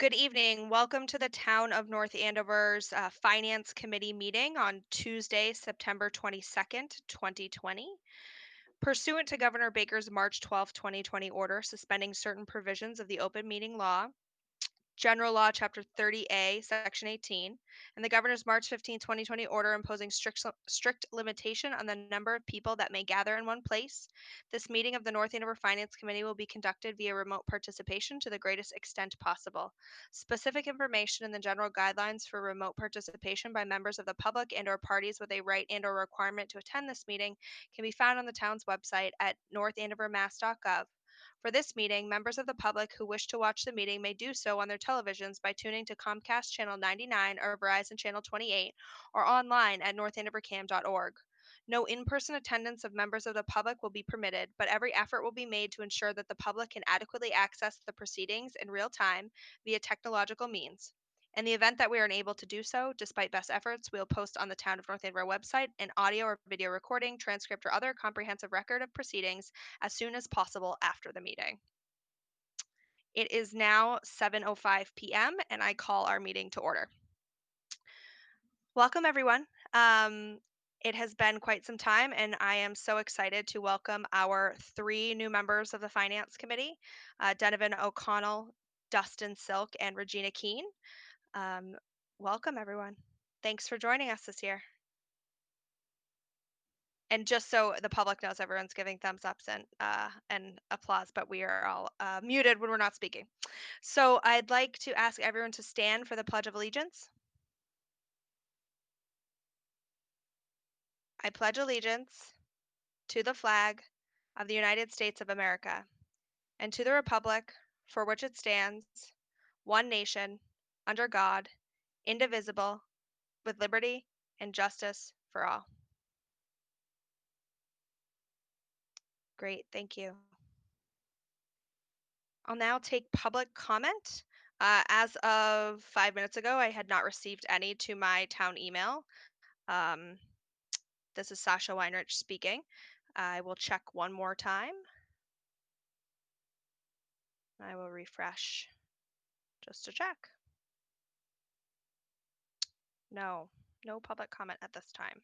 Good evening. Welcome to the Town of North Andover's Finance Committee meeting on Tuesday, September 22nd, 2020. Pursuant to Governor Baker's March 12, 2020 order suspending certain provisions of the open meeting law, General Law, Chapter 30A, Section 18, and the Governor's March 15, 2020 order imposing strict limitation on the number of people that may gather in one place. This meeting of the North Andover Finance Committee will be conducted via remote participation to the greatest extent possible. Specific information and the general guidelines for remote participation by members of the public and/or parties with a right and/or requirement to attend this meeting can be found on the town's website at northandovermass.gov. For this meeting, members of the public who wish to watch the meeting may do so on their televisions by tuning to Comcast Channel 99 or Verizon Channel 28 or online at northandovercam.org. No in-person attendance of members of the public will be permitted, but every effort will be made to ensure that the public can adequately access the proceedings in real time via technological means. In the event that we are unable to do so, despite best efforts, we will post on the Town of North Andover website an audio or video recording, transcript, or other comprehensive record of proceedings as soon as possible after the meeting. It is now 7:05 p.m. and I call our meeting to order. Welcome, everyone. It has been quite some time, and I am so excited to welcome our three new members of the Finance Committee, Donovan O'Connell, Dustin Silk, and Regina Keene. Welcome, everyone. Thanks for joining us this year. And just so the public knows, everyone's giving thumbs ups and applause, but we are all muted when we're not speaking. So I'd like to ask everyone to stand for the Pledge of Allegiance. I pledge allegiance to the flag of the United States of America and to the republic for which it stands, one nation, under God, indivisible, with liberty and justice for all. Great, thank you. I'll now take public comment. As of 5 minutes ago, I had not received any to my town email. This is Sasha Weinrich speaking. I will check one more time. I will refresh just to check. No public comment at this time.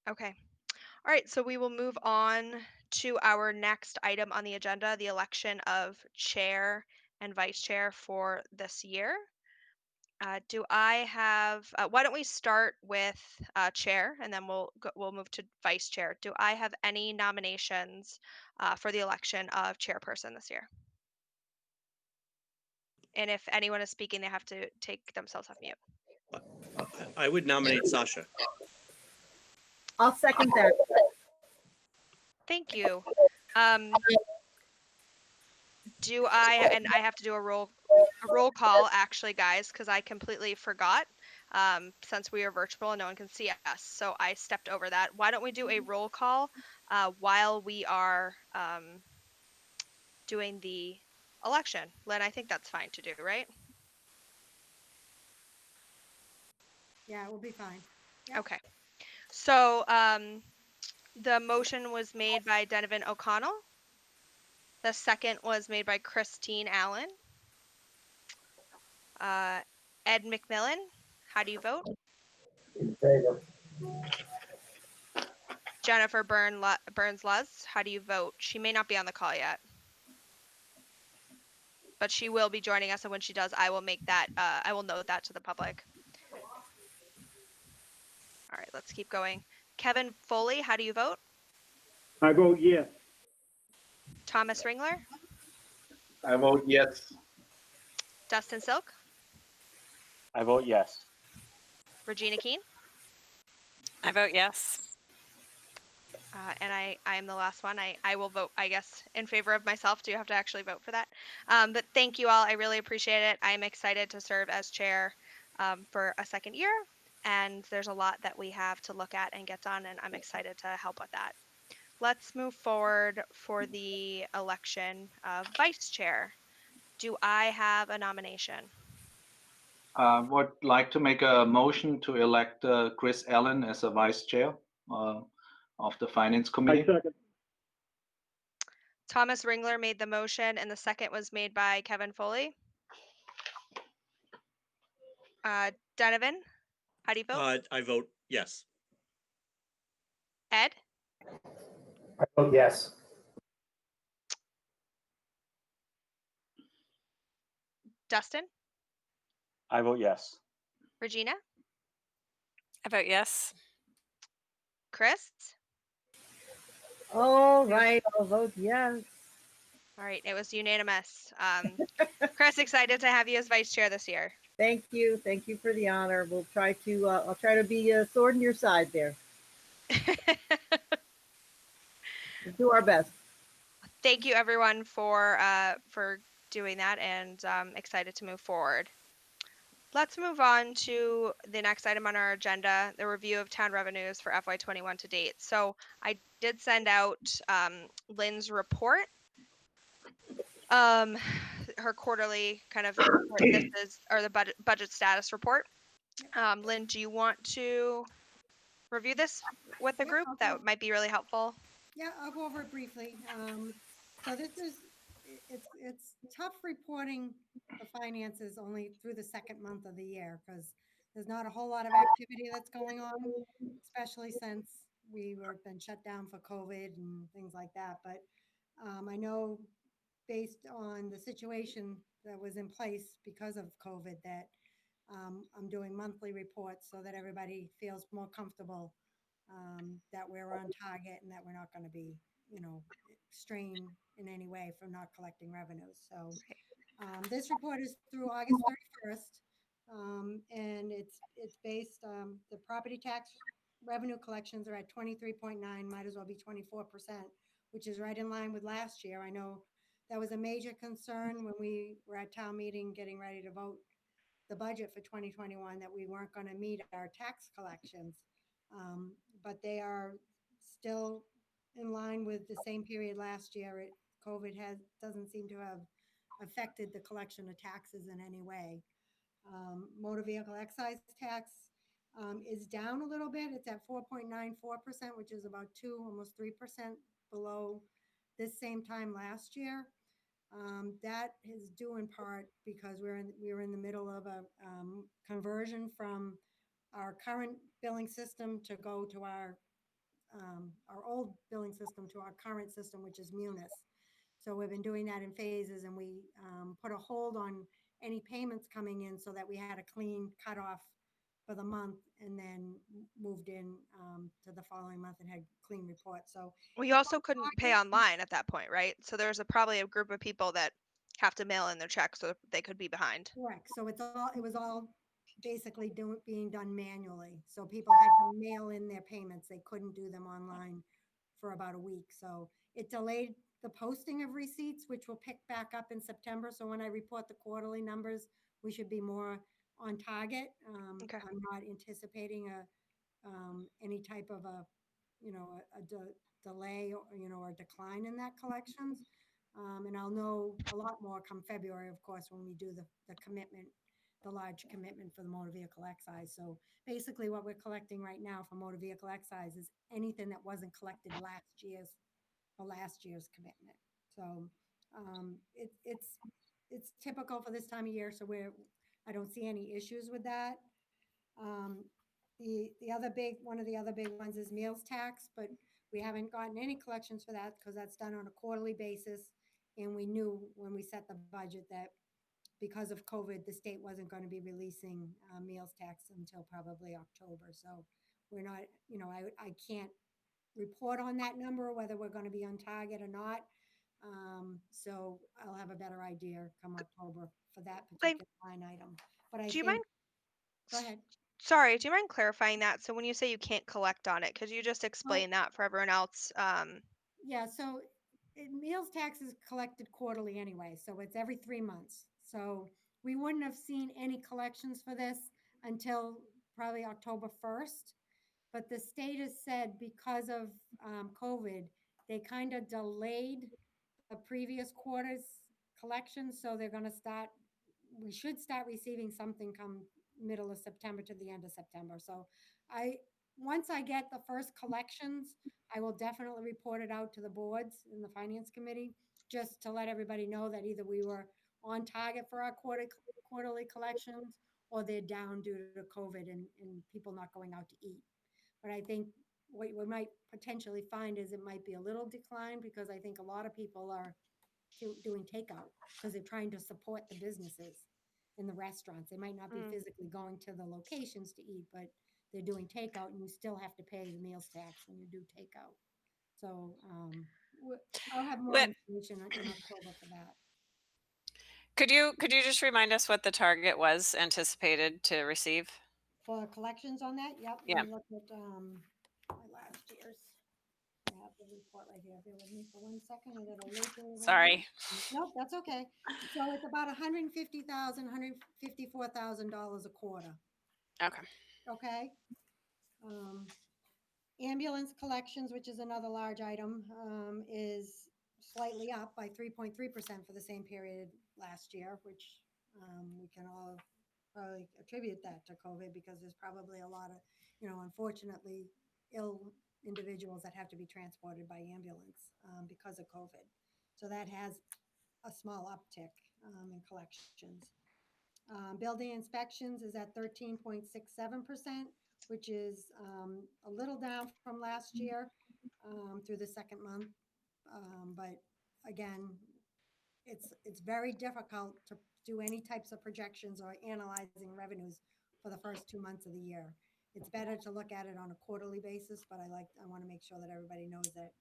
Okay. All right, so we will move on to our next item on the agenda, the election of chair and vice chair for this year. Do I have, why don't we start with chair and then we'll move to vice chair. Do I have any nominations for the election of chairperson this year? And if anyone is speaking, they have to take themselves off mute. I would nominate Sasha. I'll second that. Thank you. Do I, and I have to do a roll call actually, guys, because I completely forgot. Since we are virtual and no one can see us, so I stepped over that. Why don't we do a roll call while we are doing the election? Lynn, I think that's fine to do, right? Yeah, it will be fine. Yep. Okay. So the motion was made by Donovan O'Connell. The second was made by Christine Allen. Ed McMillan, how do you vote? In favor. Jennifer Burns-Luz, how do you vote? She may not be on the call yet, but she will be joining us, and when she does, I will make that, I will note that to the public. All right, let's keep going. Kevin Foley, how do you vote? I vote yes. Thomas Ringler? I vote yes. Dustin Silk? I vote yes. Regina Keene? I vote yes. And I am the last one. I will vote, I guess, in favor of myself. Do you have to actually vote for that? But thank you all. I really appreciate it. I'm excited to serve as chair for a second year. And there's a lot that we have to look at and get done, and I'm excited to help with that. Let's move forward for the election of vice chair. Do I have a nomination? Would like to make a motion to elect Chris Allen as a vice chair of the Finance Committee. I second. Thomas Ringler made the motion, and the second was made by Kevin Foley. Donovan, how do you vote? I vote yes. Ed? I vote yes. Dustin? I vote yes. Regina? I vote yes. Chris? All right, I'll vote yes. All right, it was unanimous. Chris, excited to have you as vice chair this year. Thank you. Thank you for the honor. We'll try to, I'll try to be a sword in your side there. We'll do our best. Thank you, everyone, for doing that, and excited to move forward. Let's move on to the next item on our agenda, the review of town revenues for FY21 to date. So I did send out Lynn's report, her quarterly kind of report. This is, or the budget status report. Lynn, do you want to review this with the Yeah, group? I'll That go. might be really helpful. Yeah, I'll go over it briefly. So this is, it's tough reporting the finances only through the second month of the year because there's not a whole lot of activity that's going on, especially since we were been shut down for COVID and things like that. But I know based on the situation that was in place because of COVID that I'm doing monthly reports so that everybody feels more comfortable that we're on target and that we're not going to be, strained in any way from not collecting revenues. So this report is through August 31st, and it's based, the property tax revenue collections are at 23.9, might as well be 24%, which is right in line with last year. I know that was a major concern when we were at town meeting getting ready to vote the budget for 2021, that we weren't going to meet our tax collections. But they are still in line with the same period last year. COVID doesn't seem to have affected the collection of taxes in any way. Motor vehicle excise tax is down a little bit. It's at 4.94%, which is about almost 3% below this same time last year. That is due in part because we were in the middle of a conversion from our current billing system to go to our old billing system to our current system, which is Munis. So we've been doing that in phases, and we put a hold on any payments coming in so that we had a clean cutoff for the month, and then moved in to the following month and had clean reports. So Well, you also couldn't pay online at that point, right? So there's probably a group of people that have to mail in their checks, so they could be behind. correct. So it was all basically being done manually. So people had to mail in their payments. They couldn't do them online for about a week. So it delayed the posting of receipts, which will pick back up in September. So when I report the quarterly numbers, we should be more on target. Okay. I'm not anticipating any type of delay or, or a decline in that collections. And I'll know a lot more come February, of course, when we do the commitment, the large commitment for the motor vehicle excise. So basically what we're collecting right now for motor vehicle excise is anything that wasn't collected last year's commitment. So it's typical for this time of year. So I don't see any issues with that. Um, one of the other big ones is meals tax, but we haven't gotten any collections for that because that's done on a quarterly basis. And we knew when we set the budget that because of COVID, the state wasn't going to be releasing meals tax until probably October. So we're not, I can't report on that number, whether we're going to be on target or not. So I'll have a better idea come October for that particular line item. But I Do you think, mind? go ahead. Sorry, do you mind clarifying that? So when you say you can't collect on it, could you just explain that for everyone else? Yeah, so meals tax is collected quarterly anyway, so it's every 3 months. So we wouldn't have seen any collections for this until probably October 1st. But the state has said because of COVID, they kind of delayed the previous quarter's collections. So they're going to we should start receiving something come middle of September to the end of September. So once I get the first collections, I will definitely report it out to the boards in the finance committee, just to let everybody know that either we were on target for our quarterly collections, or they're down due to COVID and people not going out to eat. But I think what we might potentially find is it might be a little decline, because I think a lot of people are doing takeout because they're trying to support the businesses in the restaurants. They might not be physically going to the locations to eat, but they're doing takeout, and you still have to pay the meals tax when you do takeout. So I'll have more Lit- information in October for that. Could you just remind us what the target was anticipated to receive? For collections on that, yep. Yeah. Let me look at my last year's. I have the report right here. Bear with me for 1 second. I got a link. Sorry. Nope, that's okay. So it's about $150,000, $154,000 a quarter. Okay. Okay. Ambulance collections, which is another large item, is slightly up by 3.3% for the same period last year, which we can all probably attribute that to COVID, because there's probably a lot of, unfortunately, ill individuals that have to be transported by ambulance because of COVID. So that has a small uptick in collections. Building inspections is at 13.67%, which is a little down from last year through the second month. But again, it's very difficult to do any types of projections or analyzing revenues for the first 2 months of the year. It's better to look at it on a quarterly basis, but I want to make sure that everybody knows that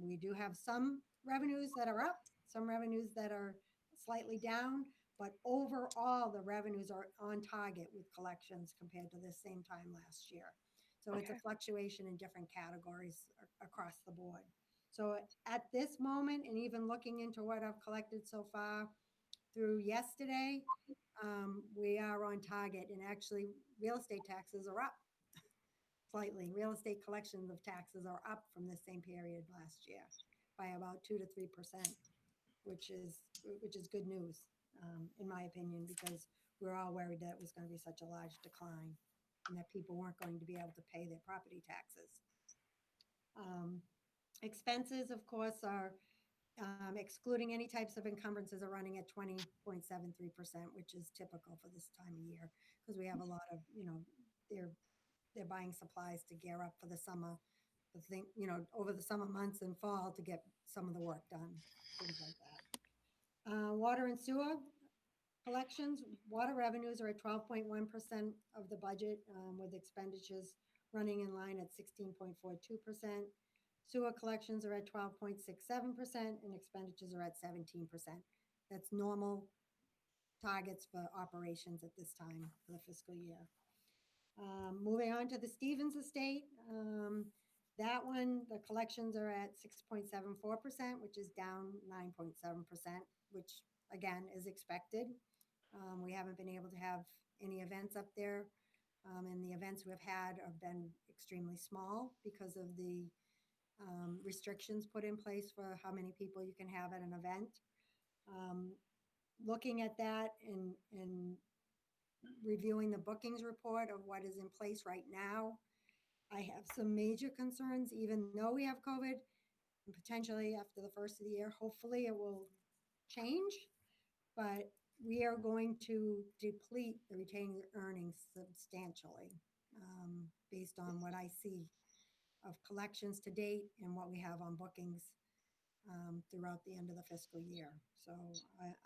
we do have some revenues that are up, some revenues that are slightly down, but overall the revenues are on target with collections compared to the same time last year. So it's a fluctuation in different categories across the board. So at this moment, and even looking into what I've collected so far through yesterday, we are on target, and actually real estate taxes are up slightly. Real estate collections of taxes are up from the same period last year by about 2 to 3%, which is good news, in my opinion, because we're all worried that it was going to be such a large decline and that people weren't going to be able to pay their property taxes. Expenses, of course, are excluding any types of encumbrances, are running at 20.73%, which is typical for this time of year, because we have a lot of, they're buying supplies to gear up for the summer, over the summer months and fall to get some of the work done, things like that. Water and sewer collections, water revenues are at 12.1% of the budget, with expenditures running in line at 16.42%. Sewer collections are at 12.67% and expenditures are at 17%. That's normal targets for operations at this time for the fiscal year. Moving on to the Stevens estate, that one, the collections are at 6.74%, which is down 9.7%, which again is expected. We haven't been able to have any events up there, and the events we've had have been extremely small because of the restrictions put in place for how many people you can have at an event. Looking at that and reviewing the bookings report of what is in place right now, I have some major concerns, even though we have COVID, and potentially after the first of the year, hopefully it will change, but we are going to deplete the retained earnings substantially, based on what I see of collections to date and what we have on bookings throughout the end of the fiscal year. So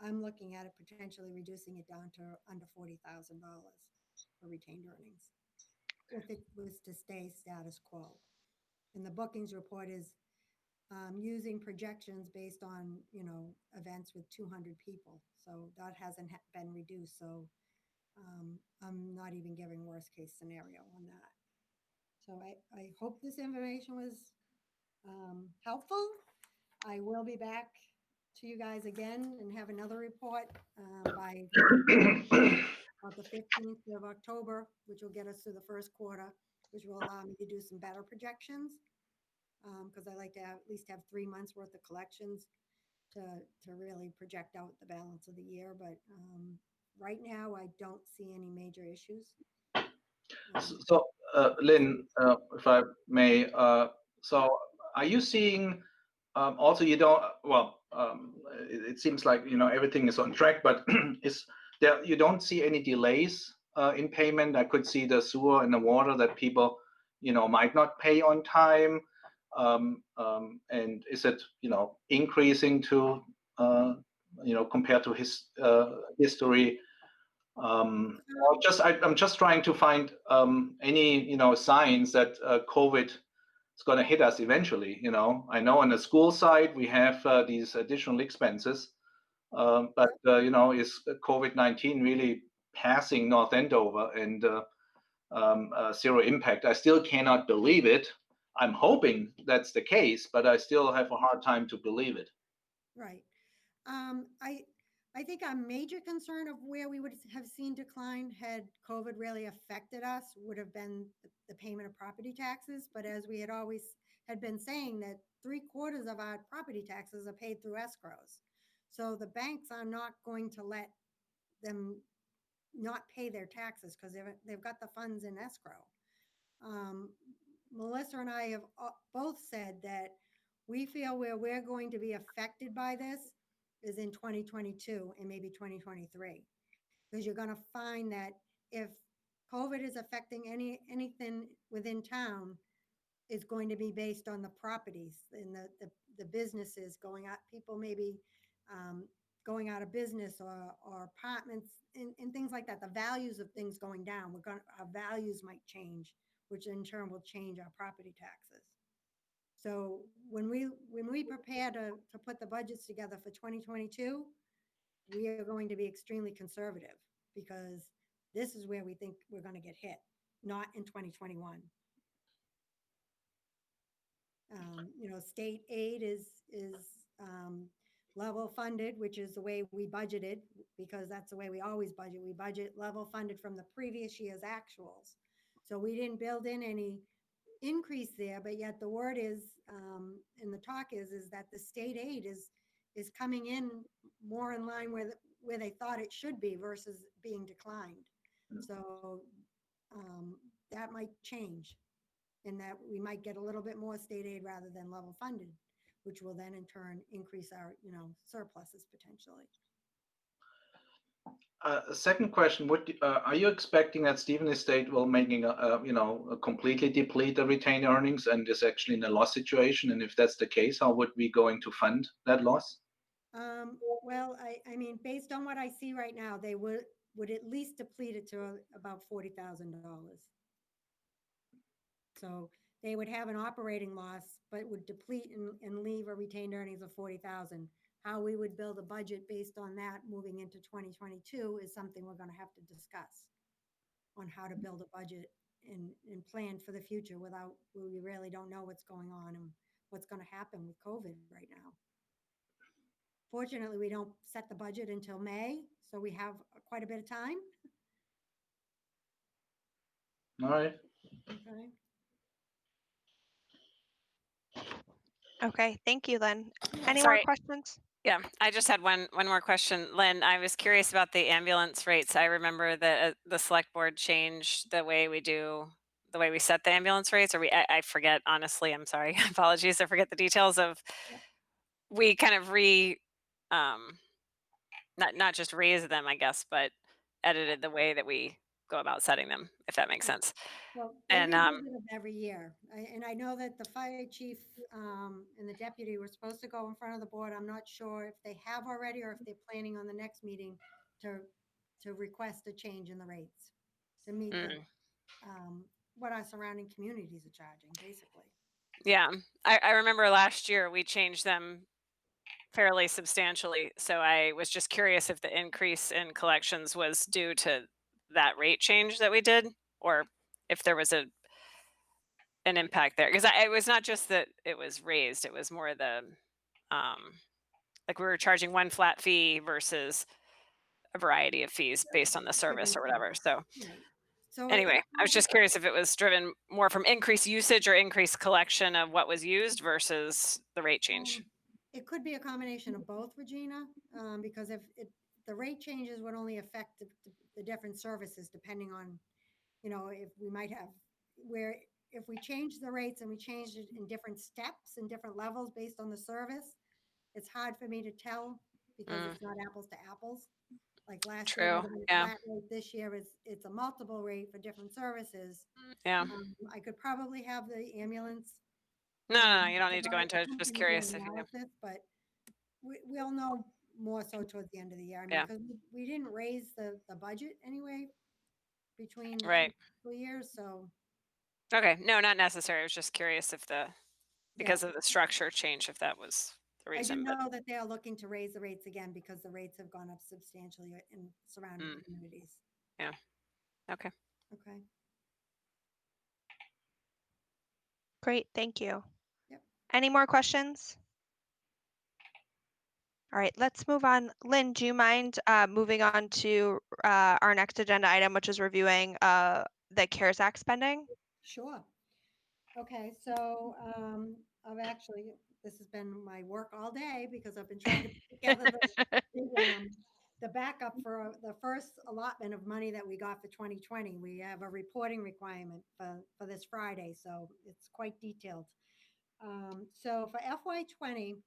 I'm looking at it potentially reducing it down to under $40,000 for retained earnings if it was to stay status quo. And the bookings report is using projections based on, events with 200 people. So that hasn't been reduced. So I'm not even giving worst case scenario on that. So I hope this information was helpful. I will be back to you guys again and have another report by about the 15th of October, which will get us through the first quarter, which will allow me to do some better projections, because I like to at least have 3 months worth of collections to really project out the balance of the year. But right now, I don't see any major issues. So Lynn, if I may, so are you seeing, also you don't, well, it seems like, everything is on track, but is there, you don't see any delays in payment? I could see the sewer and the water that people, might not pay on time. And is it, increasing to, compared to his history? I'm just trying to find any signs that COVID is going to hit us eventually. I know on the school side we have these additional expenses, but is COVID-19 really passing North Andover and zero impact? I still cannot believe it. I'm hoping that's the case, but I still have a hard time to believe it. Right. Um, I, I think our major concern of where we would have seen decline had COVID really affected us would have been the payment of property taxes. But as we had always had been saying, that 3/4 of our property taxes are paid through escrows. So the banks are not going to let them not pay their taxes because they've got the funds in escrow. Um, Melissa and I have both said that we feel where we're going to be affected by this is in 2022 and maybe 2023, because you're going to find that if COVID is affecting anything within town, is going to be based on the properties and the businesses going out, people maybe going out of business, or apartments and things like that. The values of things going down, our values might change, which in turn will change our property taxes. So when we prepare to put the budgets together for 2022, we are going to be extremely conservative, because this is where we think we're going to get hit, not in 2021. State aid is level funded, which is the way we budgeted, because that's the way we always budget. We budget level funded from the previous year's actuals. So we didn't build in any increase there, but yet the word is, and the talk is that the state aid is coming in more in line with where they thought it should be versus being declined. So that might change, in that we might get a little bit more state aid rather than level funded, which will then in turn increase our, surpluses potentially. Second question: are you expecting that Stephen Estate will making completely deplete the retained earnings and is actually in a loss situation? And if that's the case, how would we going to fund that loss? Well, I mean, based on what I see right now, they would at least deplete it to about $40,000. So they would have an operating loss, but would deplete and leave a retained earnings of 40,000. How we would build a budget based on that moving into 2022 is something we're going to have to discuss, on how to build a budget and plan for the future without, we really don't know what's going on and what's going to happen with COVID right now. Fortunately, we don't set the budget until May, so we have quite a bit of time. All right. Okay. Okay, thank you, Lynn. Any more Sorry. questions? Yeah, I just had one more question. Lynn, I was curious about the ambulance rates. I remember that the select board changed the way we set the ambulance rates, or I forget, honestly, I'm sorry. Apologies, I forget the details of, we kind of not just raised them, I guess, but edited the way that we go about setting them, if that makes sense. Well, they And revisit them every year. And I know that the fire chief and the deputy were supposed to go in front of the board. I'm not sure if they have already, or if they're planning on the next meeting to request a change in the rates to meet what our surrounding communities are charging, basically. yeah, I remember last year we changed them fairly substantially. So I was just curious if the increase in collections was due to that rate change that we did, or if there was an impact there. Because it was not just that it was raised; it was more the like we were charging one flat fee versus a variety of fees based on the service or whatever. So Right. So anyway, I was just curious if it was driven more from increased usage or increased collection of what was used versus the rate change. It could be a combination of both, Regina, because if the rate changes would only affect the different services depending on, if we might have, where if we change the rates and we change it in different steps and different levels based on the service, it's hard for me to tell because it's not apples to apples. Like last year True. might have been a Yeah. flat rate. This year it's a multiple rate for different services. Yeah. I could probably have the ambulance. No, you don't need to go about into it. who Just can do an curious if you knew. analysis, but we'll know more so towards the end of the year. I mean, Yeah. because we didn't raise the budget anyway between the Right. 2 fiscal years, so Okay. No, not necessary. I was just curious if yeah. because of the structure change, if that was the I do reason. But know that they are looking to raise the rates again because the rates have gone up substantially in surrounding communities. yeah. Okay. Okay. Great, thank you. Yep. Any more questions? All right, let's move on. Lynn, do you mind moving on to our next agenda item, which is reviewing the CARES Act spending? Sure. Okay, so I've actually, this has been my work all day because I've been trying to put together the backup for the first allotment of money that we got for 2020. We have a reporting requirement for this Friday, so it's quite detailed. So for FY20,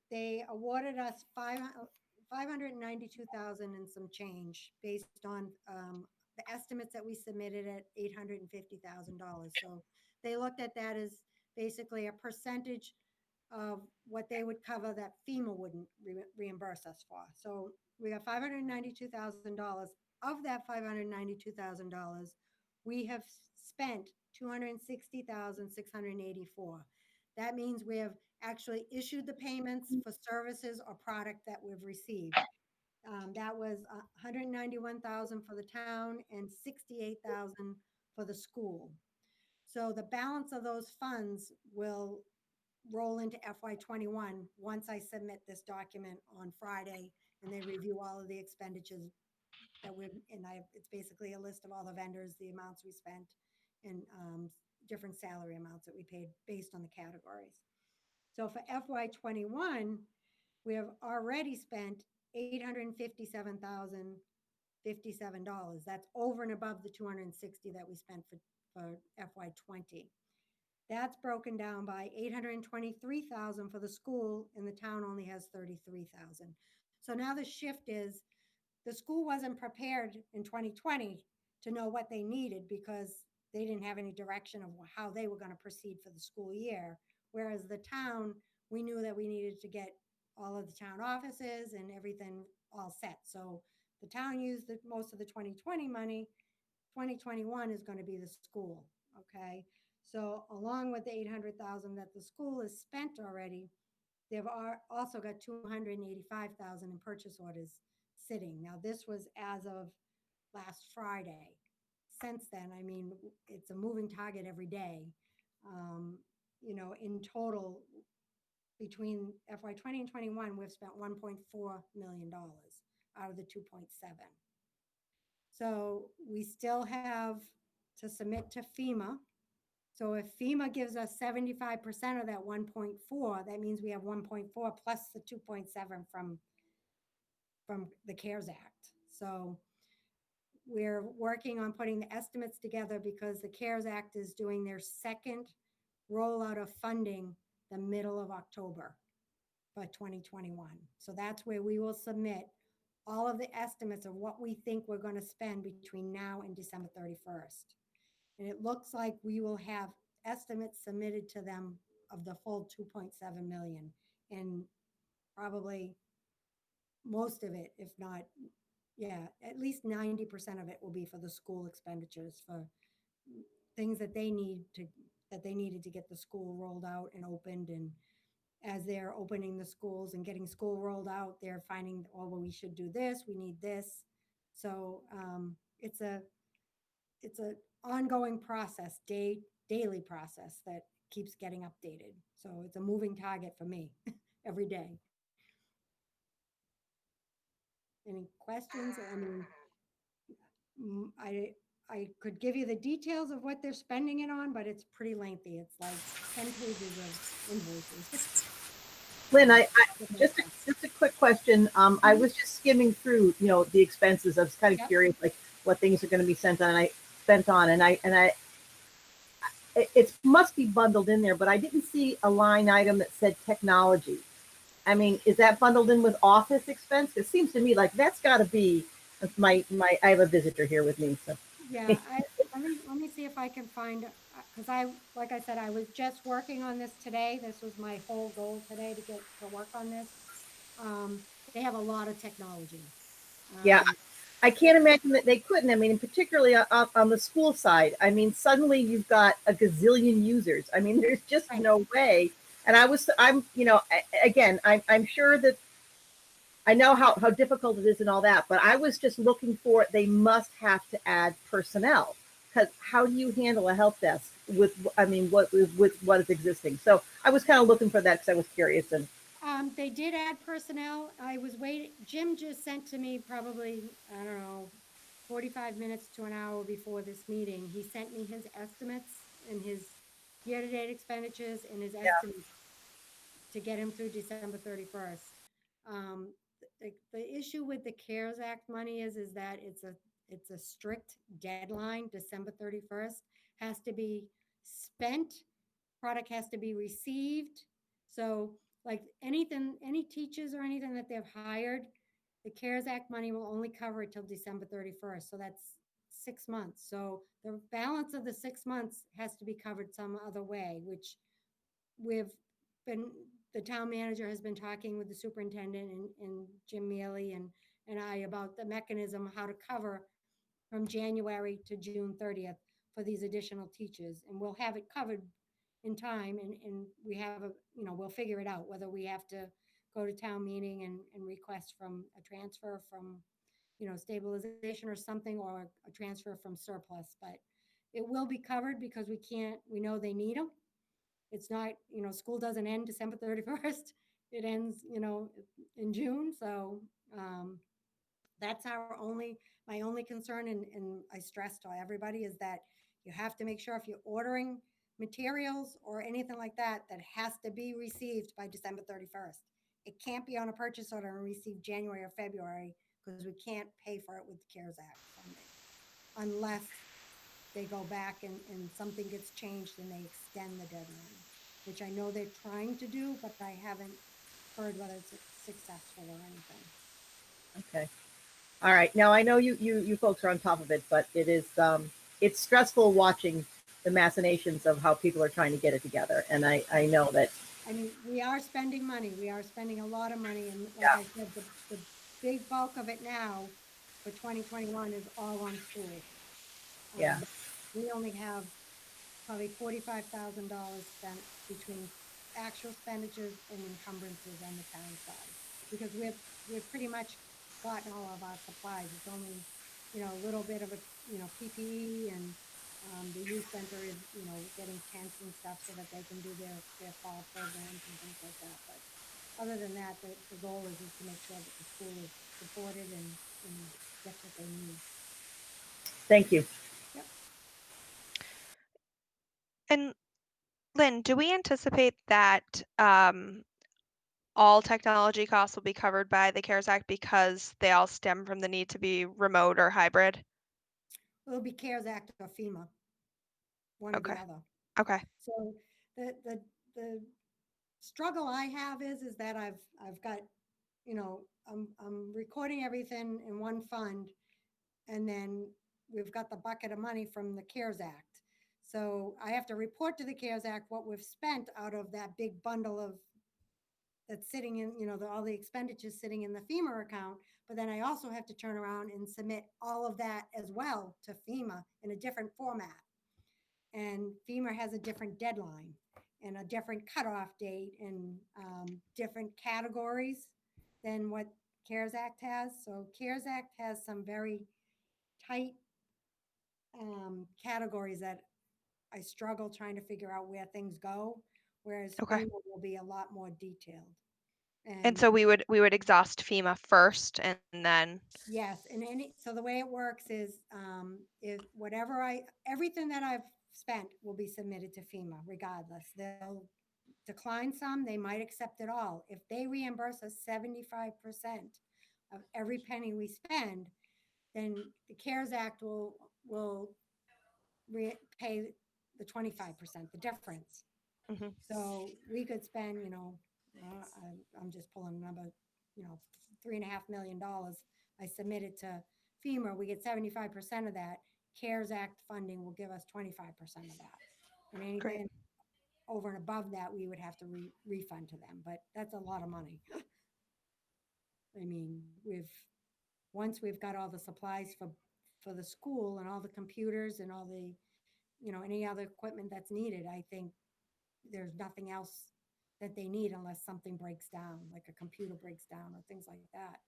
they awarded us 592,000 and some change based on the estimates that we submitted at $850,000. So they looked at that as basically a percentage of what they would cover that FEMA wouldn't reimburse us for. So we got $592,000. Of that $592,000, we have spent $260,684. That means we have actually issued the payments for services or product that we've received. That was 191,000 for the town and 68,000 for the school. So the balance of those funds will roll into FY21 once I submit this document on Friday and they review all of the expenditures that it's basically a list of all the vendors, the amounts we spent, and different salary amounts that we paid based on the categories. So for FY21, we have already spent $857,057. That's over and above the 260 that we spent for FY20. That's broken down by 823,000 for the school, and the town only has 33,000. So now the shift is the school wasn't prepared in 2020 to know what they needed because they didn't have any direction of how they were going to proceed for the school year. Whereas the town, we knew that we needed to get all of the town offices and everything all set. So the town used most of the 2020 money. 2021 is going to be the school. Okay. So along with the 800,000 that the school has spent already, they've also got 285,000 in purchase orders sitting. Now, this was as of last Friday. Since then, I mean, it's a moving target every day. In total, between FY20 and 21, we've spent $1.4 million out of the 2.7. So we still have to submit to FEMA. So if FEMA gives us 75% of that 1.4, that means we have 1.4 plus the 2.7 from the CARES Act. So we're working on putting the estimates together because the CARES Act is doing their second rollout of funding the middle of October for 2021. So that's where we will submit all of the estimates of what we think we're going to spend between now and December 31st. And it looks like we will have estimates submitted to them of the full 2.7 million, and probably most of it, if not, at least 90% of it will be for the school expenditures for things that they needed to get the school rolled out and opened. And as they're opening the schools and getting school rolled out, they're finding, oh, well, we should do this, we need this. So it's a ongoing process, daily process that keeps getting updated. So it's a moving target for me every day. Any questions? I mean, I could give you the details of what they're spending it on, but it's pretty lengthy. It's like 10 pages of invoices. Lynn, just a quick question. I was just skimming through, the expenses. I was kind of curious, like what things are going to be spent on. And I it must be bundled in there, but I didn't see a line item that said technology. I mean, is that bundled in with office expense? It seems to me like that's got to be my. I have a visitor here with me, so Yeah, let me see if I can find, because like I said, I was just working on this today. This was my whole goal today to get to work on this. They have a lot of technology. yeah, Um, I can't imagine that they couldn't. I mean, particularly on the school side. I mean, suddenly you've got a gazillion users. I mean, there's just right. no way. And I'm, again, I'm sure that I know how difficult it is and all that, but I was just looking for, they must have to add personnel, because how do you handle a help desk with, I mean, with what is existing? So I was kind of looking for that because I was curious. And They did add personnel. I was waiting. Jim just sent to me probably, I don't know, 45 minutes to an hour before this meeting. He sent me his estimates and his year-to-date expenditures and his yeah, estimates to get him through December 31st. The issue with the CARES Act money is that it's a strict deadline. December 31st has to be spent, product has to be received. So like anything, any teachers or anything that they've hired, the CARES Act money will only cover it till December 31st. So that's 6 months. So the balance of the 6 months has to be covered some other way, which we've been, the town manager has been talking with the superintendent and Jim Mealy and I about the mechanism, how to cover from January to June 30th for these additional teachers. And we'll have it covered in time, and we have we'll figure it out, whether we have to go to town meeting and request from a transfer from, stabilization or something, or a transfer from surplus. But it will be covered because we know they need them. It's not, school doesn't end December 31st. It ends, in June. So that's my only concern. And I stress to everybody is that you have to make sure if you're ordering materials or anything like that, that has to be received by December 31st. It can't be on a purchase order and received January or February, because we can't pay for it with the CARES Act funding unless they go back and something gets changed and they extend the deadline, which I know they're trying to do, but I haven't heard whether it's successful or anything. okay. All right. Now I know you folks are on top of it, but it's stressful watching the machinations of how people are trying to get it together. And I know that, I mean, we are spending money. We are spending a lot of money. And like yeah, I said, the big bulk of it now for 2021 is all on schools. yeah, Um, we only have probably $45,000 spent between actual expenditures and encumbrances on the town side, because we've pretty much gotten all of our supplies. It's only, a little bit of a, PPE, and the youth center is, getting tents and stuff so that they can do their fall programs and things like that. But other than that, the goal is to make sure that the school is supported and gets what they need. thank you. Yep. And Lynn, do we anticipate that all technology costs will be covered by the CARES Act because they all stem from the need to be remote or hybrid? It'll be CARES Act or FEMA, one or the Okay. other. Okay. So the struggle I have is that I've got, I'm recording everything in one fund, and then we've got the bucket of money from the CARES Act. So I have to report to the CARES Act what we've spent out of that big bundle of that's sitting in, all the expenditures sitting in the FEMA account. But then I also have to turn around and submit all of that as well to FEMA in a different format. And FEMA has a different deadline and a different cutoff date, and different categories than what CARES Act has. So CARES Act has some very tight categories that I struggle trying to figure out where things go, whereas Okay. FEMA will be a lot more detailed. And And so we would exhaust FEMA first and then yes, and so the way it works is everything that I've spent will be submitted to FEMA regardless. They'll decline some, they might accept it all. If they reimburse us 75% of every penny we spend, then the CARES Act will pay the 25%, the difference. Mhm. So we could spend, I'm just pulling a number, $3.5 million. I submitted to FEMA, we get 75% of that. CARES Act funding will give us 25% of that. And Great. anything over and above that, we would have to refund to them, but that's a lot of money. I mean, once we've got all the supplies for the school and all the computers and all the, any other equipment that's needed, I think there's nothing else that they need unless something breaks down, like a computer breaks down or things like that.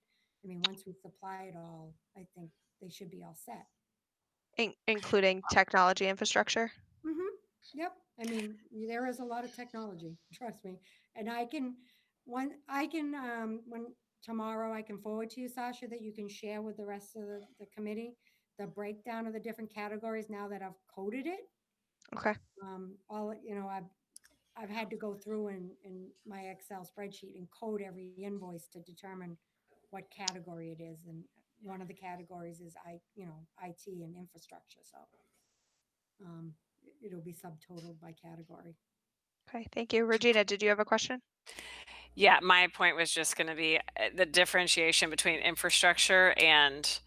I mean, once we supply it all, I think they should be all set. Including technology infrastructure. Mm-hmm. Yep. I mean, there is a lot of technology, trust me. And when tomorrow I can forward to you, Sasha, that you can share with the rest of the committee, the breakdown of the different categories now that I've coded it. Okay. I've had to go through in my Excel spreadsheet and code every invoice to determine what category it is. And one of the categories is IT and infrastructure. So it'll be subtotaled by category. Okay. Thank you. Regina, did you have a question? Yeah, my point was just going to be the differentiation between infrastructure and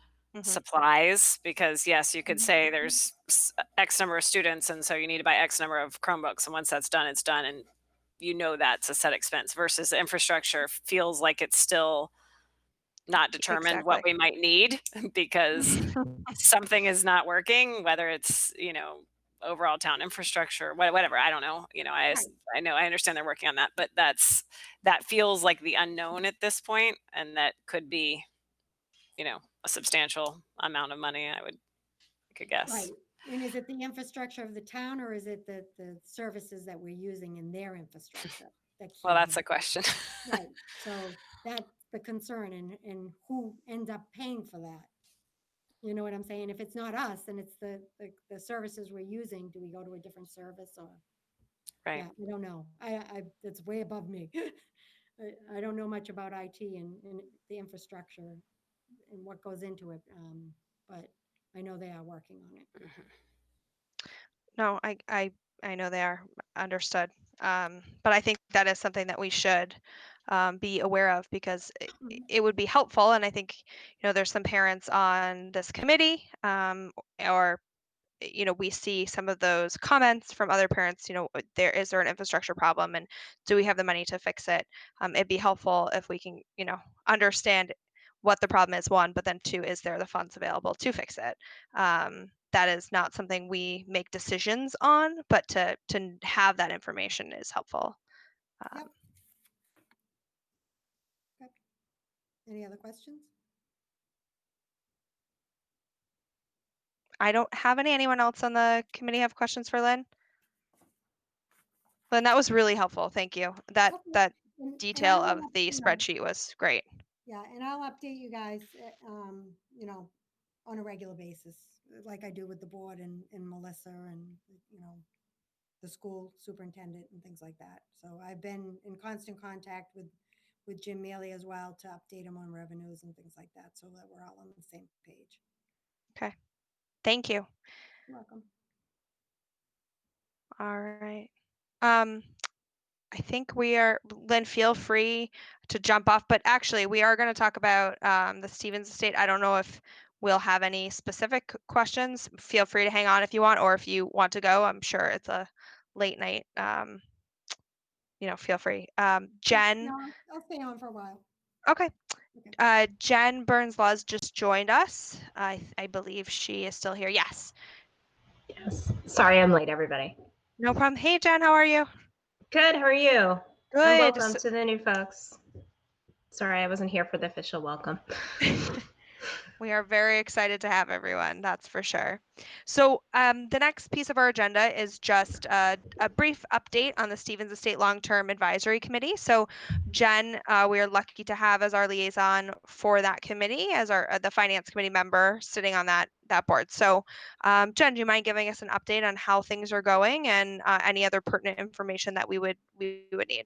supplies, because yes, you could say there's X number of students, and so you need to buy X number of Chromebooks, and once that's done, it's done, and that's a set expense. Versus the infrastructure feels like it's still not determined what we might need because something is not working, whether it's overall town infrastructure, whatever. I don't know. I know, I understand they're working on that, but that feels like the unknown at this point, and that could be, a substantial amount of money. I could guess. Right. And is it the infrastructure of the town, or is it the services that we're using in their infrastructure? Well, that's the question. Right. So that's the concern, and who ends up paying for that? You know what I'm saying? If it's not us and it's the services we're using, do we go to a different service or? Right. Yeah, I don't know. It's way above me. I don't know much about IT and the infrastructure and what goes into it. But I know they are working on it. No, I know they are understood. But I think that is something that we should be aware of because it would be helpful. And I think, there's some parents on this committee or we see some of those comments from other parents, is there an infrastructure problem and do we have the money to fix it? It'd be helpful if we can, understand what the problem is, one, but then two, is there the funds available to fix it? That is not something we make decisions on, but to have that information is helpful. Yep. Okay. Any other questions? I don't have any. Anyone else on the committee have questions for Lynn? Lynn, that was really helpful. Thank you. That detail of the spreadsheet was great. Yeah, and I'll update you guys, on a regular basis, like I do with the board and Melissa and, the school superintendent and things like that. So I've been in constant contact with Jim Mealy as well to update him on revenues and things like that so that we're all on the same page. Okay. Thank you. You're welcome. All right. I think Lynn, feel free to jump off, but actually we are going to talk about the Stevens estate. I don't know if we'll have any specific questions. Feel free to hang on if you want, or if you want to go. I'm sure it's a late night. Feel free. Jen. No, I'll stay on for a while. Okay. Jen Burns-Laws just joined us. I believe she is still here. Yes. Yes. Sorry, I'm late, everybody. No problem. Hey, Jen, how are you? Good. How are you? Good. And welcome to the new folks. Sorry, I wasn't here for the official welcome. We are very excited to have everyone, that's for sure. So the next piece of our agenda is just a brief update on the Stevens Estate Long-Term Advisory Committee. So Jen, we are lucky to have as our liaison for that committee, as the Finance Committee member sitting on that board. So Jen, do you mind giving us an update on how things are going and any other pertinent information that we would need?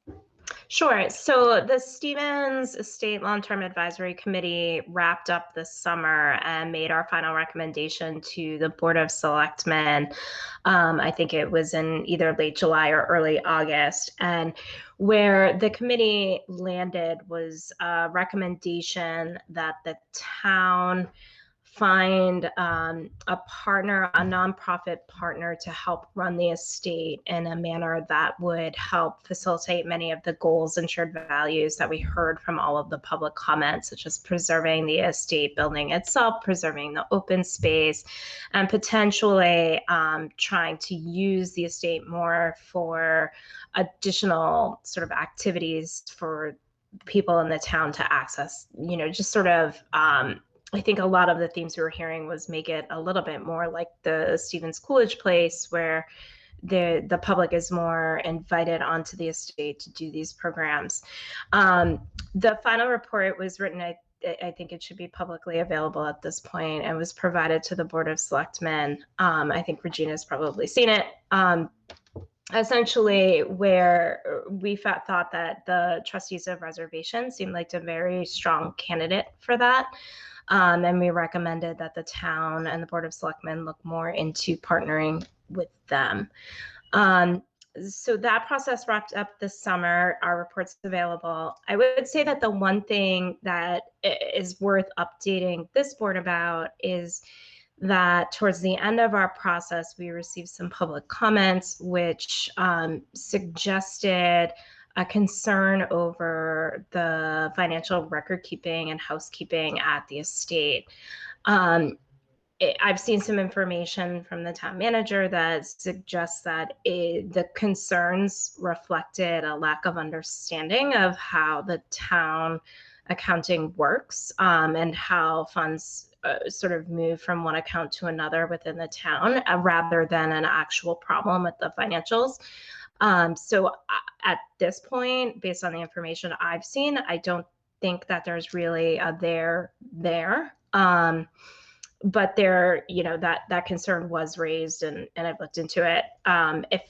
Sure. So the Stevens Estate Long-Term Advisory Committee wrapped up this summer and made our final recommendation to the Board of Selectmen. I think it was in either late July or early August. And where the committee landed was a recommendation that the town find a partner, a nonprofit partner to help run the estate in a manner that would help facilitate many of the goals and shared values that we heard from all of the public comments, such as preserving the estate building itself, preserving the open space, and potentially trying to use the estate more for additional sort of activities for people in the town to access, just sort of I think a lot of the themes we were hearing was make it a little bit more like the Stevens Coolidge place, where the public is more invited onto the estate to do these programs. The final report was written, I think it should be publicly available at this point, and was provided to the Board of Selectmen. I think Regina's probably seen it. Essentially, where we thought that the trustees of reservation seemed like a very strong candidate for that. And we recommended that the town and the Board of Selectmen look more into partnering with them. So that process wrapped up this summer. Our report's available. I would say that the one thing that is worth updating this board about is that towards the end of our process, we received some public comments which suggested a concern over the financial record keeping and housekeeping at the estate. I've seen some information from the town manager that suggests that the concerns reflected a lack of understanding of how the town accounting works, and how funds sort of move from one account to another within the town, rather than an actual problem with the financials. So at this point, based on the information I've seen, I don't think that there's really a there. But there, that concern was raised, and I've looked into it. If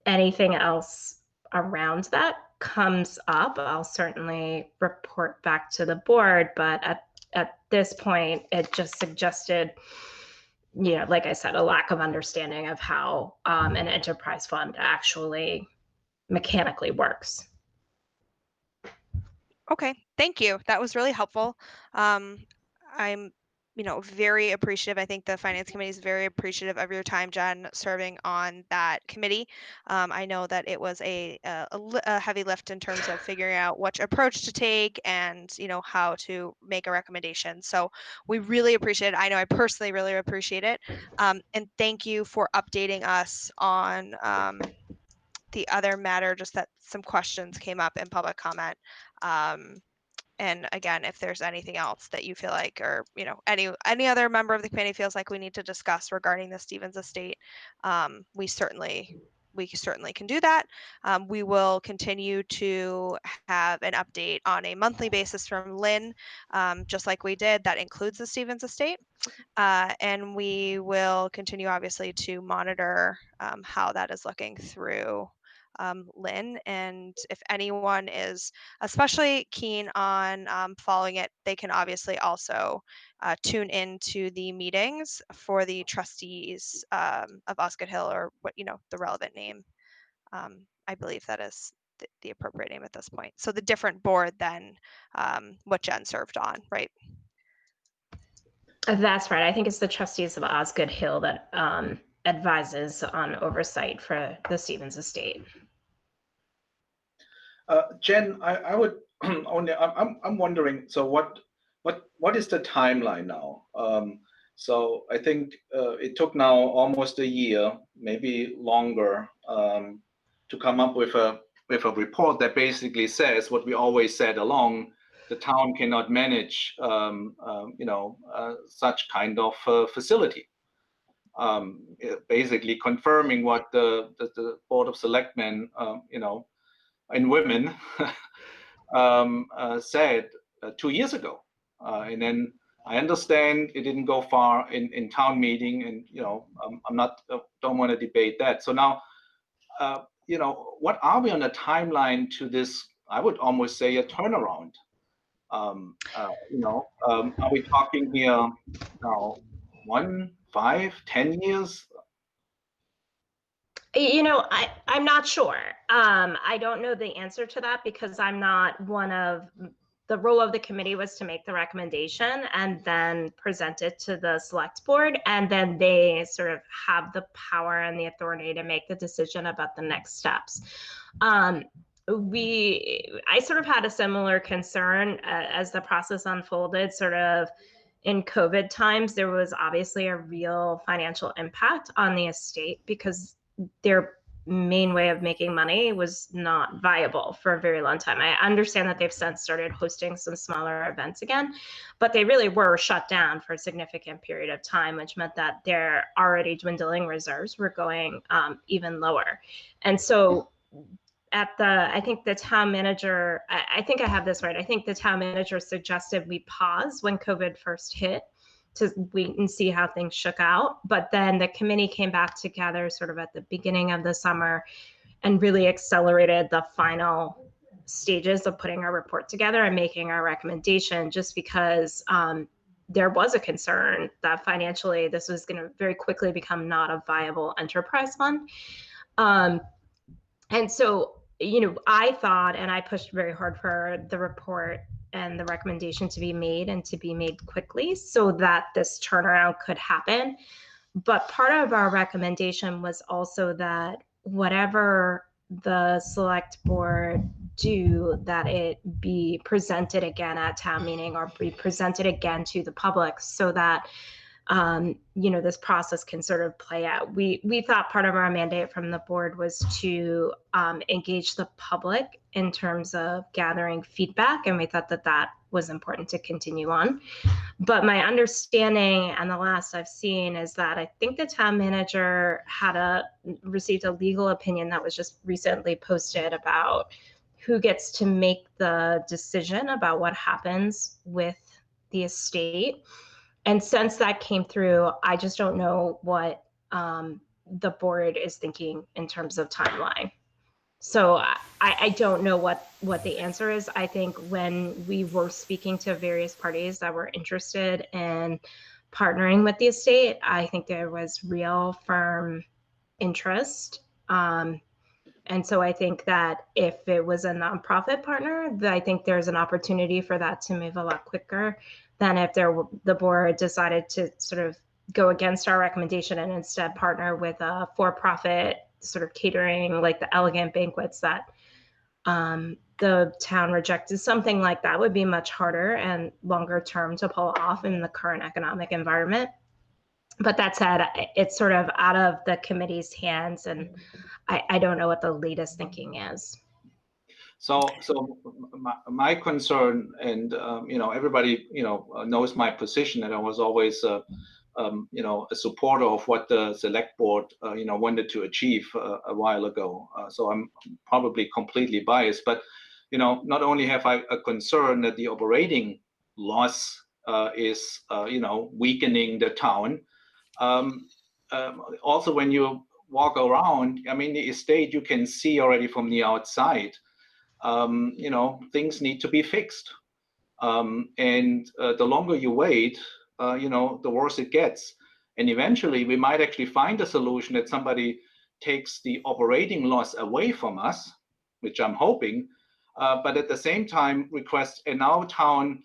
anything else around that comes up, I'll certainly report back to the board. But at this point, it just suggested, like I said, a lack of understanding of how an enterprise fund actually mechanically works. Okay, thank you. That was really helpful. I'm, very appreciative. I think the Finance Committee is very appreciative of your time, Jen, serving on that committee. I know that it was a heavy lift in terms of figuring out which approach to take and, how to make a recommendation. So we really appreciate it. I know I personally really appreciate it. And thank you for updating us on the other matter, just that some questions came up in public comment. And again, if there's anything else that you feel like, or any other member of the committee feels like we need to discuss regarding the Stevens estate, we certainly can do that. We will continue to have an update on a monthly basis from Lynn, just like we did. That includes the Stevens estate. And we will continue, obviously, to monitor how that is looking through Lynn. And if anyone is especially keen on following it, they can obviously also tune into the meetings for the trustees of Osgood Hill, or what, the relevant name. I believe that is the appropriate name at this point. So the different board than what Jen served on, right? That's right. I think it's the trustees of Osgood Hill that advises on oversight for the Stevens estate. Jen, I would only, I'm wondering, so what is the timeline now? So I think it took now almost a year, maybe longer, to come up with a report that basically says what we always said along: the town cannot manage, such kind of facility. Basically confirming what the Board of Selectmen, and women said 2 years ago. And then I understand it didn't go far in town meeting, and I'm not, don't want to debate that. So now what are we on a timeline to this? I would almost say a turnaround. Are we talking here now 1, 5, 10 years? I'm not sure. I don't know the answer to that because I'm not one of the role of the committee was to make the recommendation and then present it to the select board. And then they sort of have the power and the authority to make the decision about the next steps. I sort of had a similar concern as the process unfolded, sort of in COVID times. There was obviously a real financial impact on the estate because their main way of making money was not viable for a very long time. I understand that they've since started hosting some smaller events again, but they really were shut down for a significant period of time, which meant that their already dwindling reserves were going even lower. And so I think the town manager, I think I have this right. I think the town manager suggested we pause when COVID first hit to wait and see how things shook out. But then the committee came back together sort of at the beginning of the summer and really accelerated the final stages of putting our report together and making our recommendation, just because there was a concern that financially this was going to very quickly become not a viable enterprise fund. And so, I thought, and I pushed very hard for the report and the recommendation to be made and to be made quickly so that this turnaround could happen. But part of our recommendation was also that whatever the select board do, that it be presented again at town meeting or be presented again to the public so that this process can sort of play out. We thought part of our mandate from the board was to engage the public in terms of gathering feedback, and we thought that that was important to continue on. But my understanding, and the last I've seen, is that I think the town manager received a legal opinion that was just recently posted about who gets to make the decision about what happens with the estate. And since that came through, I just don't know what the board is thinking in terms of timeline. So I don't know what the answer is. I think when we were speaking to various parties that were interested in partnering with the estate, I think there was real firm interest. And so I think that if it was a nonprofit partner, I think there's an opportunity for that to move a lot quicker than if the board decided to sort of go against our recommendation and instead partner with a for-profit sort of catering, like the Elegant Banquets that the town rejected. Something like that would be much harder and longer term to pull off in the current economic environment. But that said, it's sort of out of the committee's hands, and I don't know what the latest thinking is. So my concern, and everybody knows my position, that I was always a supporter of what the select board wanted to achieve a while ago. So I'm probably completely biased, but not only have I a concern that the operating loss is weakening the town. Also, when you walk around, I mean, the estate, you can see already from the outside, things need to be fixed. And the longer you wait, the worse it gets. And eventually we might actually find a solution that somebody takes the operating loss away from us, which I'm hoping, but at the same time request in our town,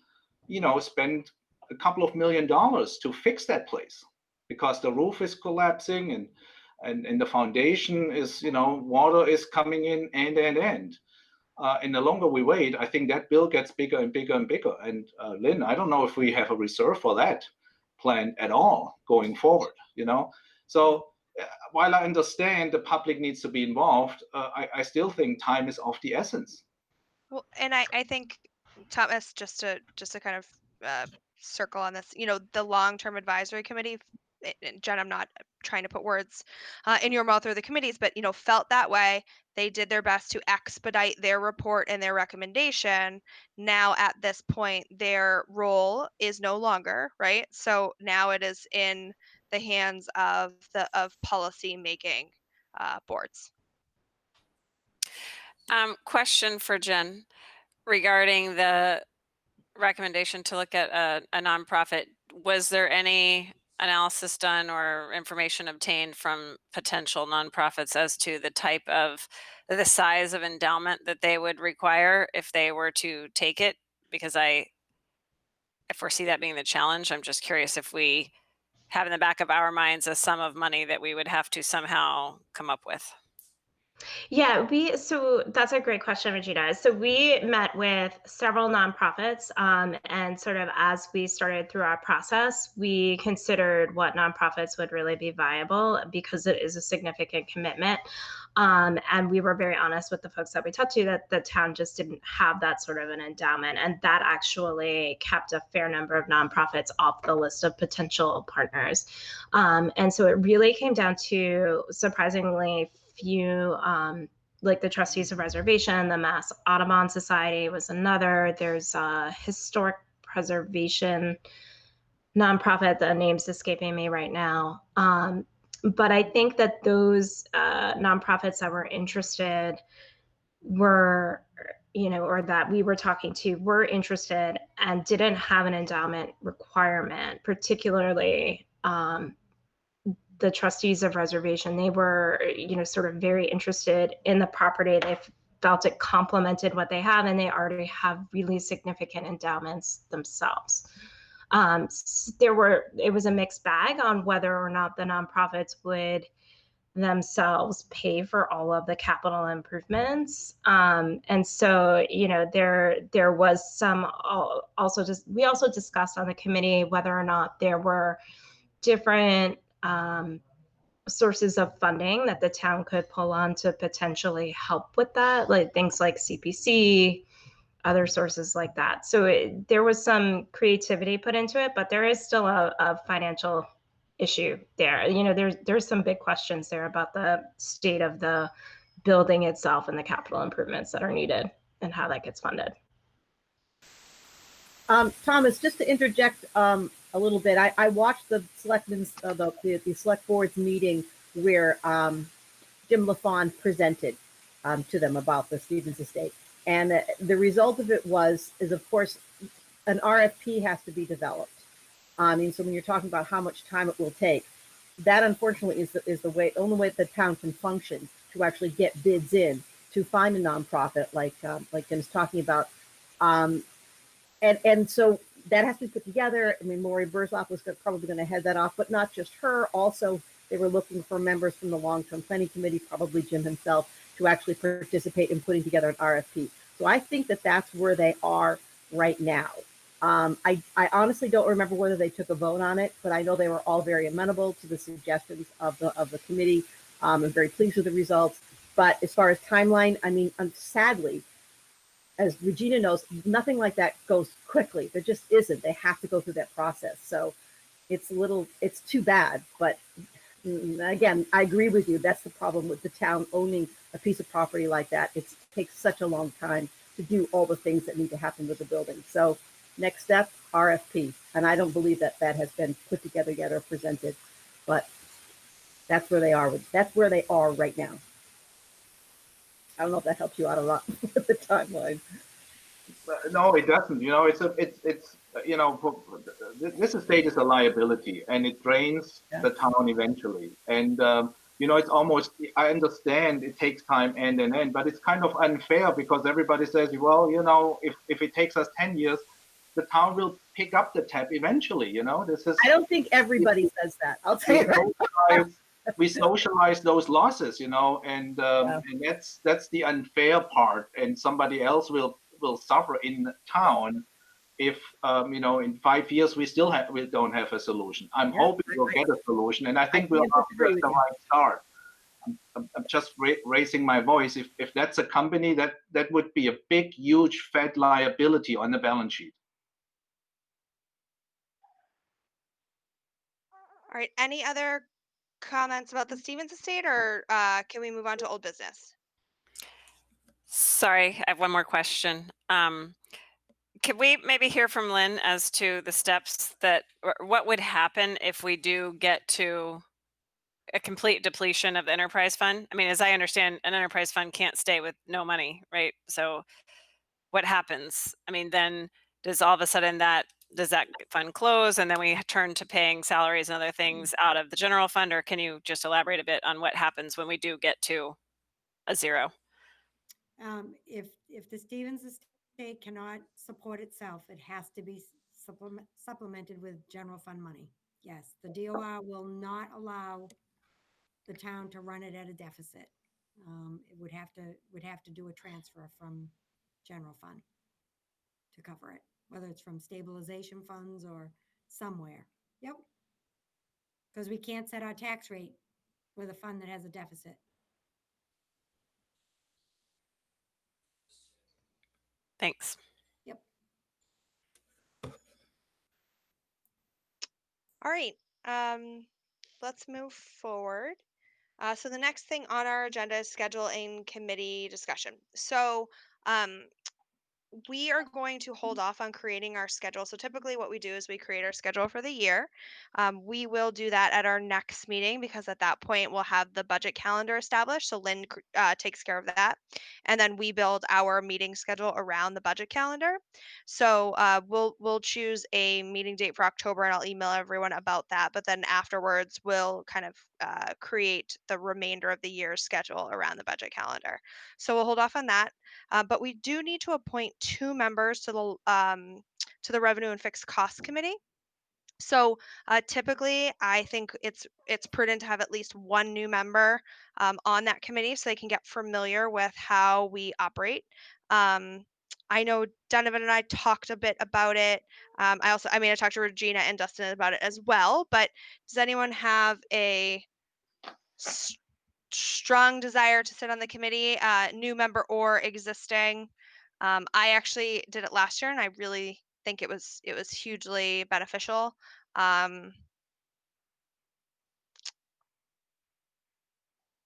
spend a couple of $1 million to fix that place, because the roof is collapsing and the foundation is, water is coming in and. And the longer we wait, I think that bill gets bigger and bigger and bigger. And Lynn, I don't know if we have a reserve for that plan at all going forward, So while I understand the public needs to be involved, I still think time is of the essence. Well, and I think, Thomas, just to kind of circle on this, the long-term advisory committee, and Jen, I'm not trying to put words in your mouth or the committees, but felt that way. They did their best to expedite their report and their recommendation. Now at this point, their role is no longer, right? So now it is in the hands of policy making boards. Question for Jen regarding the recommendation to look at a nonprofit. Was there any analysis done or information obtained from potential nonprofits as to the size of endowment that they would require if they were to take it? Because I foresee that being the challenge. I'm just curious if we have in the back of our minds a sum of money that we would have to somehow come up with. Yeah, so that's a great question, Regina. So we met with several nonprofits, and sort of as we started through our process, we considered what nonprofits would really be viable because it is a significant commitment. And we were very honest with the folks that we talked to that the town just didn't have that sort of an endowment. And that actually kept a fair number of nonprofits off the list of potential partners. And so it really came down to, surprisingly, few, like the Trustees of Reservation, the Mass Audubon Society was another. There's a historic preservation nonprofit. The name's escaping me right now. But I think that those nonprofits that were interested were, or that we were talking to were interested and didn't have an endowment requirement, particularly the Trustees of Reservation. They were, sort of very interested in the property. They felt it complemented what they have, and they already have really significant endowments themselves. It was a mixed bag on whether or not the nonprofits would themselves pay for all of the capital improvements. And so, there was some we also discussed on the committee whether or not there were different sources of funding that the town could pull on to potentially help with that, like things like CPC, other sources like that. So there was some creativity put into it, but there is still a financial issue there. There's some big questions there about the state of the building itself and the capital improvements that are needed and how that gets funded. Thomas, just to interject a little bit, I watched the selectmen's the select board's meeting where Jim LaFawn presented to them about the Stevens Estate, and the result of it is of course an RFP has to be developed. I mean, so when you're talking about how much time it will take, that unfortunately is the only way the town can function to actually get bids in to find a nonprofit like Jim's talking about. And so that has to be put together. I mean, Lori Burzloff was probably going to head that off, but not just her. Also, they were looking for members from the long-term planning committee, probably Jim himself, to actually participate in putting together an RFP. So I think that that's where they are right now. I honestly don't remember whether they took a vote on it, but I know they were all very amenable to the suggestions of the committee. I'm very pleased with the results. But as far as timeline, I mean, sadly, as Regina knows, nothing like that goes quickly. There just isn't. They have to go through that process. So it's too bad. But again, I agree with you. That's the problem with the town owning a piece of property like that. It takes such a long time to do all the things that need to happen with the building. So next step, RFP. And I don't believe that has been put together yet or presented, but that's where they are. That's where they are right now. I don't know if that helps you out a lot with the timeline. No, it doesn't. This estate is a liability, and it drains the town eventually. And it's almost, I understand it takes time end, but it's kind of unfair because everybody says, well, if it takes us 10 years, the town will pick up the tab eventually. I don't think everybody says that. I'll tell you that. We socialize those losses, and that's the unfair part. And somebody else will suffer in town if in 5 years we don't have a solution. I'm hoping we'll get a solution, and I think we'll have the right start. I'm just raising my voice. If that's a company, that would be a big, huge, fat liability on the balance sheet. All right. Any other comments about the Stevens Estate, or can we move on to old business? Sorry, I have one more question. Could we maybe hear from Lynn as to the steps or what would happen if we do get to a complete depletion of the enterprise fund? I mean, as I understand, an enterprise fund can't stay with no money, right? So what happens? I mean, then does all of a sudden does that fund close and then we turn to paying salaries and other things out of the general fund? Or can you just elaborate a bit on what happens when we do get to a zero? If the Stevens estate cannot support itself, it has to be supplemented with general fund money. Yes, the DOR will not allow the town to run it at a deficit. It would have to do a transfer from general fund to cover it, whether it's from stabilization funds or somewhere. Yep. Because we can't set our tax rate with a fund that has a deficit. Thanks. Yep. All right, let's move forward. So the next thing on our agenda is scheduling committee discussion. So we are going to hold off on creating our schedule. So typically what we do is we create our schedule for the year. We will do that at our next meeting because at that point we'll have the budget calendar established. So Lynn takes care of that. And then we build our meeting schedule around the budget calendar. So we'll choose a meeting date for October and I'll email everyone about that. But then afterwards we'll kind of create the remainder of the year's schedule around the budget calendar. So we'll hold off on that. But we do need to appoint 2 members to the Revenue and Fixed Costs Committee. So typically, I think it's prudent to have at least 1 new member on that committee so they can get familiar with how we operate. I know Donovan and I talked a bit about it. I talked to Regina and Dustin about it as well. But does anyone have a strong desire to sit on the committee, new member or existing? I actually did it last year and I really think it was hugely beneficial. Donovan,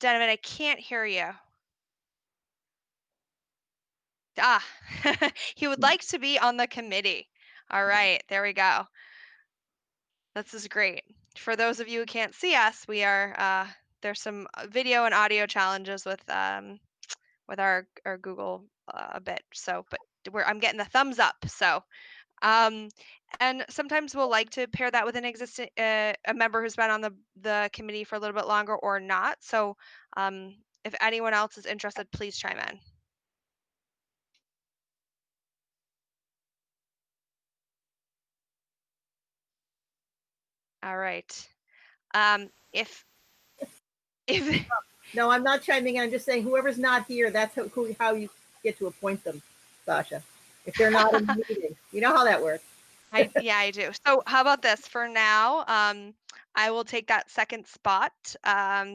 I can't hear you. He would like to be on the committee. All right, there we go. This is great. For those of you who can't see us, we are there's some video and audio challenges with our Google a bit. So, but I'm getting the thumbs up. So, and sometimes we'll like to pair that with an existing a member who's been on the committee for a little bit longer or not. So, if anyone else is interested, please chime in. All right. If No, I'm not chiming in. I'm just saying whoever's not here, that's how you get to appoint them, Sasha. If they're not in the meeting, you know how that works. I do. So how about this for now? I will take that second spot.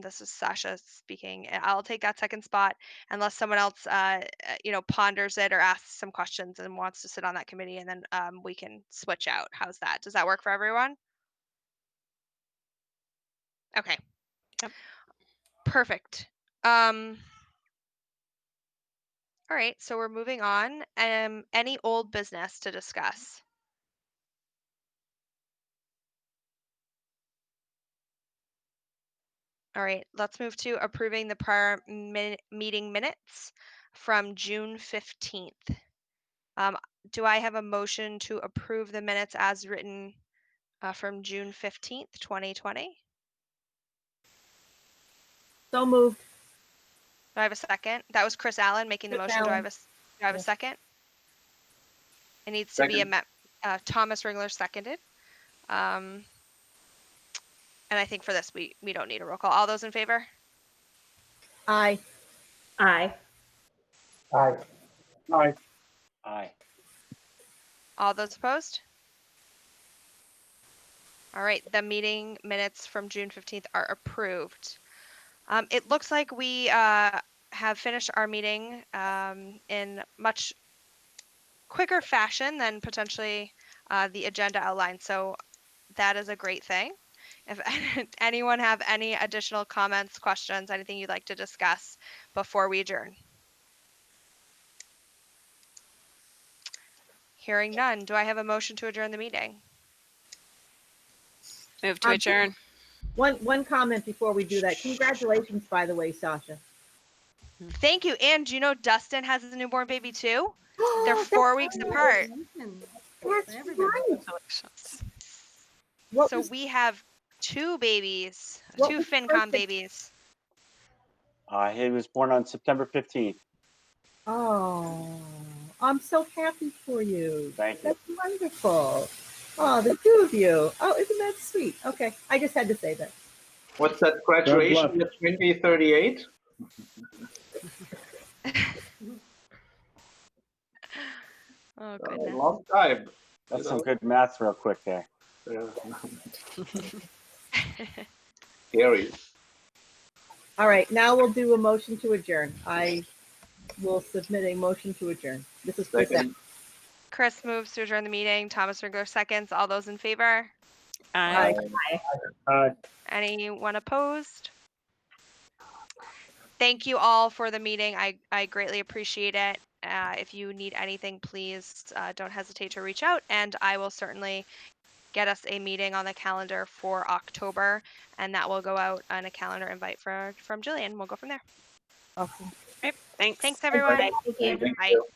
This is Sasha speaking. I'll take that second spot unless someone else, ponders it or asks some questions and wants to sit on that committee, and then we can switch out. How's that? Does that work for everyone? Okay. Yep. Perfect. All right, so we're moving on. Any old business to discuss? All right, let's move to approving the prior meeting minutes from June 15th. Do I have a motion to approve the minutes as written from June 15th, 2020? So moved. Do I have a second? That was Chris Allen making the Chris motion. Do I Allen. have a Yes. second? It needs to be Second. Thomas Ringler seconded. And I think for this, we don't need a roll call. All those in favor? Aye. Aye. Aye. Aye. Aye. All those opposed? All right, the meeting minutes from June 15th are approved. It looks like we have finished our meeting in much quicker fashion than potentially the agenda outlined. So that is a great thing. If anyone have any additional comments, questions, anything you'd like to discuss before we adjourn? Hearing none, do I have a motion to adjourn the meeting? Move to adjourn. One comment before we do that. Congratulations, by the way, Sasha. Thank you. And do you know Dustin has a newborn baby too? They're That's 4 weeks right. apart. That's Everybody. right. Congratulations. What So was, we have 2 babies, What 2 was the FinCom birthday? babies. He was born on September 15th. Oh, I'm so happy for you. Thank you. That's wonderful. Oh, the 2 of you. Oh, isn't that sweet? Okay, I just had to say that. What's that graduation at 2038? Oh A goodness. long time. That's some good math real quick there. Yeah. Scary. All right, now we'll do a motion to adjourn. I will submit a motion to adjourn. This is Chris. Second. Chris moves to adjourn the meeting. Thomas Ringler seconds. All those in favor? Aye. Anyone opposed? Thank you all for the meeting. I greatly appreciate it. If you need anything, please don't hesitate to reach out, and I will certainly get us a meeting on the calendar for October, and that will go out on a calendar invite from Jillian. We'll go from there. Awesome. Great. Thanks. Thanks, everyone. Thank you. Thank Bye. you.